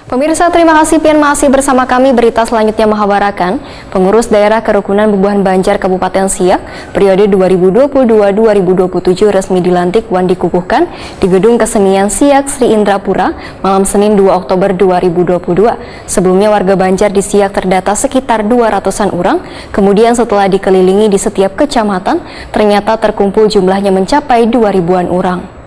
Pemirsa, terima kasih pian masih bersama kami. Berita selanjutnya menghabarkan pengurus daerah kerukunan Bubuhan Banjar Kabupaten Siak periode 2022-2027 resmi dilantik wan dikukuhkan di Gedung Kesenian Siak Sri Indrapura malam Senin 2 Oktober 2022. Sebelumnya warga Banjar di Siak terdata sekitar 200-an orang, kemudian setelah dikelilingi di setiap kecamatan, ternyata terkumpul jumlahnya mencapai 2.000-an orang.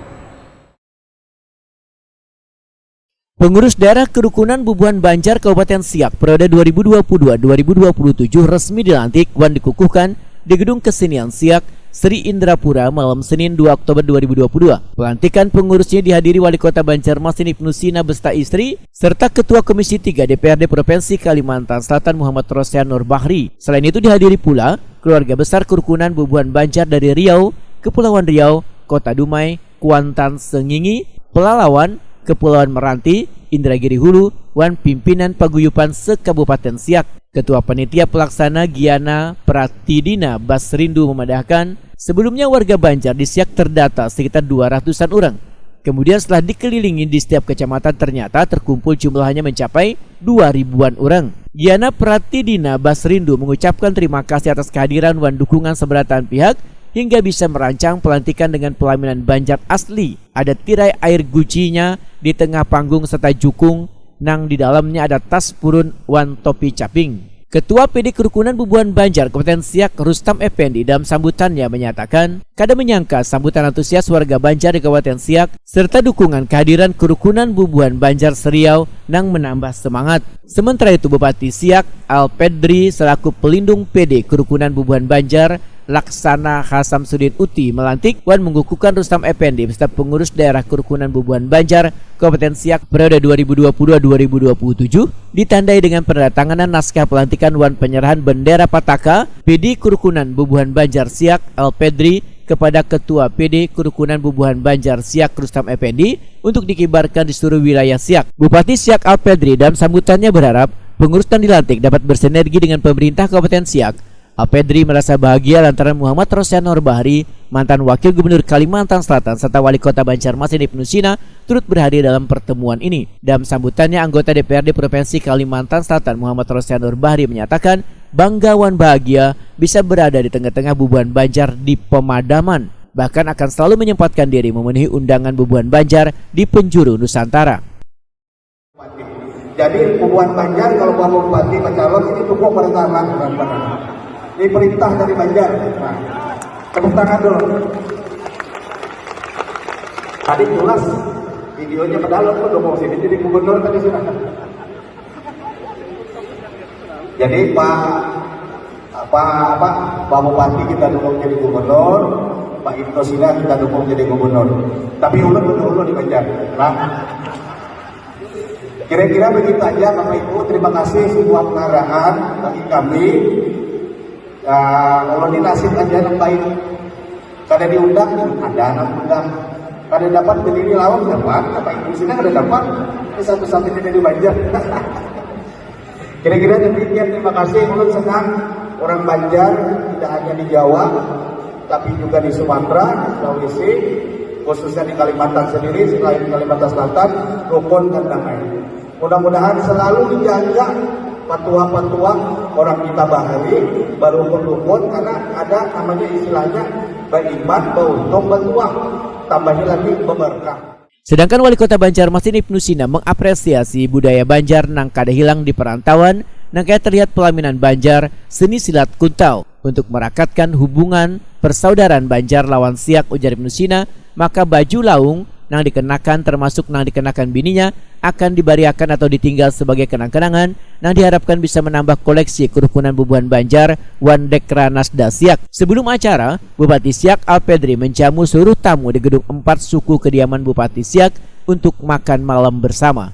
Pengurus daerah kerukunan Bubuhan Banjar Kabupaten Siak periode 2022-2027 resmi dilantik wan dikukuhkan di Gedung Kesenian Siak Sri Indrapura malam Senin 2 Oktober 2022. Pelantikan pengurusnya dihadiri Wali Kota Banjarmasin Ibnu Sina Besta Istri serta Ketua Komisi 3 DPRD Provinsi Kalimantan Selatan Muhammad Rosyan Nur Bahri. Selain itu dihadiri pula keluarga besar kerukunan Bubuhan Banjar dari Riau, Kepulauan Riau, Kota Dumai, Kuantan Sengingi, Pelalawan, Kepulauan Meranti, Indragiri Hulu, wan pimpinan paguyuban se-Kabupaten Siak. Ketua Panitia Pelaksana Giana Pratidina Basrindu memadahkan, sebelumnya warga Banjar di Siak terdata sekitar 200-an orang. Kemudian setelah dikelilingi di setiap kecamatan ternyata terkumpul jumlahnya mencapai 2.000-an orang. Giana Pratidina Basrindu mengucapkan terima kasih atas kehadiran wan dukungan seberatan pihak hingga bisa merancang pelantikan dengan pelaminan Banjar asli. Ada tirai air gucinya di tengah panggung serta jukung, nang di dalamnya ada tas purun wan topi caping. Ketua PD Kerukunan Bubuhan Banjar Kabupaten Siak Rustam Effendi dalam sambutannya menyatakan, kada menyangka sambutan antusias warga Banjar di Kabupaten Siak serta dukungan kehadiran Kerukunan Bubuhan Banjar Seriau nang menambah semangat. Sementara itu Bupati Siak Alpedri selaku pelindung PD Kerukunan Bubuhan Banjar Laksana Hasamsudin Uti melantik wan mengukuhkan Rustam Effendi beserta pengurus daerah Kerukunan Bubuhan Banjar Kabupaten Siak periode 2022-2027 ditandai dengan penandatanganan naskah pelantikan wan penyerahan bendera Pataka PD Kerukunan Bubuhan Banjar Siak Alpedri kepada Ketua PD Kerukunan Bubuhan Banjar Siak Rustam Effendi untuk dikibarkan di seluruh wilayah Siak. Bupati Siak Alpedri dalam sambutannya berharap pengurus yang dilantik dapat bersinergi dengan pemerintah Kabupaten Siak. Alpedri merasa bahagia lantaran Muhammad Rosyan Nur Bahri, mantan Wakil Gubernur Kalimantan Selatan serta Wali Kota Banjarmasin Ibnu Sina turut berhadir dalam pertemuan ini. Dalam sambutannya, anggota DPRD Provinsi Kalimantan Selatan Muhammad Rosyan Nur Bahri menyatakan bangga wan bahagia bisa berada di tengah-tengah Bubuhan Banjar di pemadaman. Bahkan akan selalu menyempatkan diri memenuhi undangan Bubuhan Banjar di penjuru Nusantara. Jadi Bubuhan Banjar kalau Bapak Bupati Calon ini cukup pertama. Ini perintah dari Banjar. Nah, tepuk tangan dulu. Tadi jelas videonya pedalot tuh mau sini jadi gubernur tadi sudah. Jadi Pak Bupati kita dukung jadi gubernur, Pak Ibnu Sina kita dukung jadi gubernur. Tapi ulun betul di Banjar. Nah, kira-kira begitu aja Bapak Ibu. Terima kasih sebuah penghargaan bagi kami. Kalau di nasib aja yang baik, kada diundang, ada anak undang, kada dapat berdiri lawan dapat, apa Ibu Sina kada dapat, ini satu-satunya dari Banjar. Kira-kira demikian. Terima kasih. Ulun senang orang Banjar tidak hanya di Jawa, tapi juga di Sumatera, Sulawesi, khususnya di Kalimantan sendiri, selain Kalimantan Selatan, rukun dan damai. Mudah-mudahan selalu dijaga patua-patua orang kita bahari baru rukun, karena ada namanya istilahnya beriman, beruntung, bertuah, tambahnya lagi berberkah. Sedangkan Wali Kota Banjarmasin Ibnu Sina mengapresiasi budaya Banjar nang kada hilang di perantauan, nang kaya terlihat pelaminan Banjar seni silat kuntau untuk merakatkan hubungan persaudaraan Banjar lawan Siak. Ujar Ibnu Sina, maka baju laung nang dikenakan termasuk nang dikenakan bininya akan dibariakan atau ditinggal sebagai kenang-kenangan nang diharapkan bisa menambah koleksi kerukunan Bubuhan Banjar wan Dekra Nasda Siak. Sebelum acara, Bupati Siak Alpedri menjamu seluruh tamu di gedung 4 suku kediaman Bupati Siak untuk makan malam bersama.